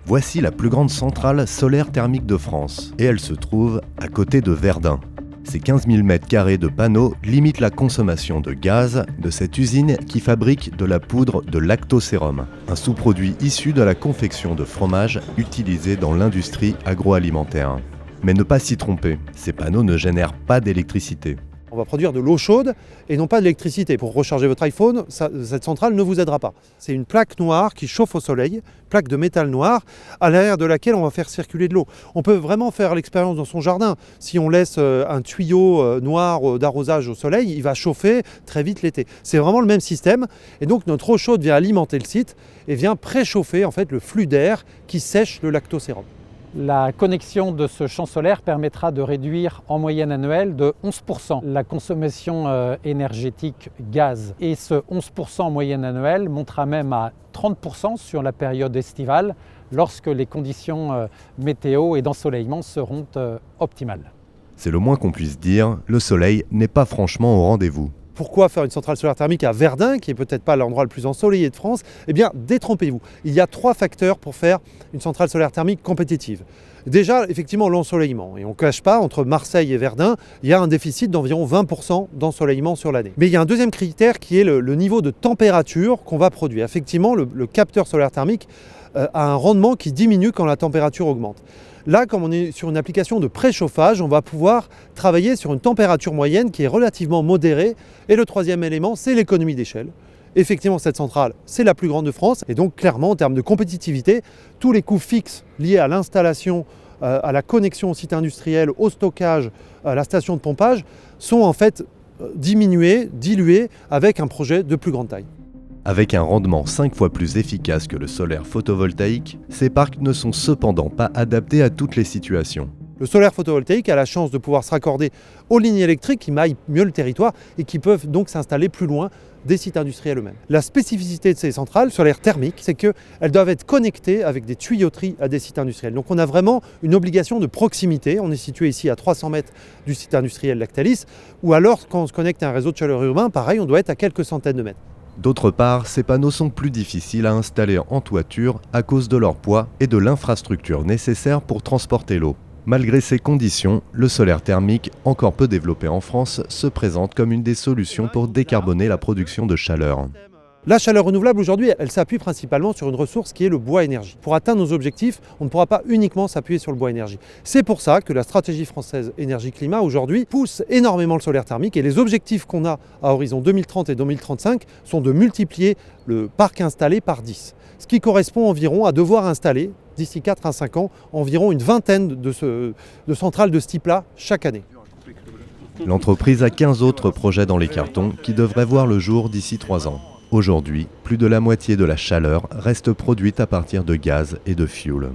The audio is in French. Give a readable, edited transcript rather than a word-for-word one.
Voici la plus grande centrale solaire thermique de France, et elle se trouve à côté de Verdun. Ces 15 000 m² de panneaux limitent la consommation de gaz de cette usine qui fabrique de la poudre de lactosérum, un sous-produit issu de la confection de fromage utilisé dans l'industrie agroalimentaire. Mais ne pas s'y tromper, ces panneaux ne génèrent pas d'électricité. On va produire de l'eau chaude et non pas de l'électricité. Pour recharger votre iPhone, cette centrale ne vous aidera pas. C'est une plaque noire qui chauffe au soleil, plaque de métal noir, à l'arrière de laquelle on va faire circuler de l'eau. On peut vraiment faire l'expérience dans son jardin. Si on laisse un tuyau noir d'arrosage au soleil, il va chauffer très vite l'été. C'est vraiment le même système. Et donc notre eau chaude vient alimenter le site et vient préchauffer en fait le flux d'air qui sèche le lactosérum. La connexion de ce champ solaire permettra de réduire en moyenne annuelle de 11% la consommation énergétique gaz. Et ce 11% en moyenne annuelle montera même à 30% sur la période estivale lorsque les conditions météo et d'ensoleillement seront optimales. C'est le moins qu'on puisse dire, le soleil n'est pas franchement au rendez-vous. Pourquoi faire une centrale solaire thermique à Verdun, qui est peut-être pas l'endroit le plus ensoleillé de France? Eh bien, détrompez-vous. Il y a 3 facteurs pour faire une centrale solaire thermique compétitive. Déjà, effectivement, l'ensoleillement. Et on ne cache pas, entre Marseille et Verdun, il y a un déficit d'environ 20% d'ensoleillement sur l'année. Mais il y a un deuxième critère qui est le niveau de température qu'on va produire. Effectivement, le capteur solaire thermique a un rendement qui diminue quand la température augmente. Là, comme on est sur une application de préchauffage, on va pouvoir travailler sur une température moyenne qui est relativement modérée. Et le troisième élément, c'est l'économie d'échelle. Effectivement, cette centrale, c'est la plus grande de France. Et donc, clairement, en termes de compétitivité, tous les coûts fixes liés à l'installation, à la connexion au site industriel, au stockage, à la station de pompage, sont en fait diminués, dilués avec un projet de plus grande taille. Avec un rendement 5 fois plus efficace que le solaire photovoltaïque, ces parcs ne sont cependant pas adaptés à toutes les situations. Le solaire photovoltaïque a la chance de pouvoir se raccorder aux lignes électriques qui maillent mieux le territoire et qui peuvent donc s'installer plus loin des sites industriels eux-mêmes. La spécificité de ces centrales solaires thermiques, c'est qu'elles doivent être connectées avec des tuyauteries à des sites industriels. Donc on a vraiment une obligation de proximité. On est situé ici à 300 mètres du site industriel Lactalis, ou alors quand on se connecte à un réseau de chaleur urbain, pareil, on doit être à quelques centaines de mètres. D'autre part, ces panneaux sont plus difficiles à installer en toiture à cause de leur poids et de l'infrastructure nécessaire pour transporter l'eau. Malgré ces conditions, le solaire thermique, encore peu développé en France, se présente comme une des solutions pour décarboner la production de chaleur. La chaleur renouvelable aujourd'hui, elle s'appuie principalement sur une ressource qui est le bois énergie. Pour atteindre nos objectifs, on ne pourra pas uniquement s'appuyer sur le bois énergie. C'est pour ça que la stratégie française énergie-climat aujourd'hui pousse énormément le solaire thermique et les objectifs qu'on a à horizon 2030 et 2035 sont de multiplier le parc installé par 10. Ce qui correspond environ à devoir installer, d'ici 4 à 5 ans, environ une vingtaine de centrales de ce type-là chaque année. L'entreprise a 15 autres projets dans les cartons qui devraient voir le jour d'ici 3 ans. Aujourd'hui, plus de la moitié de la chaleur reste produite à partir de gaz et de fioul.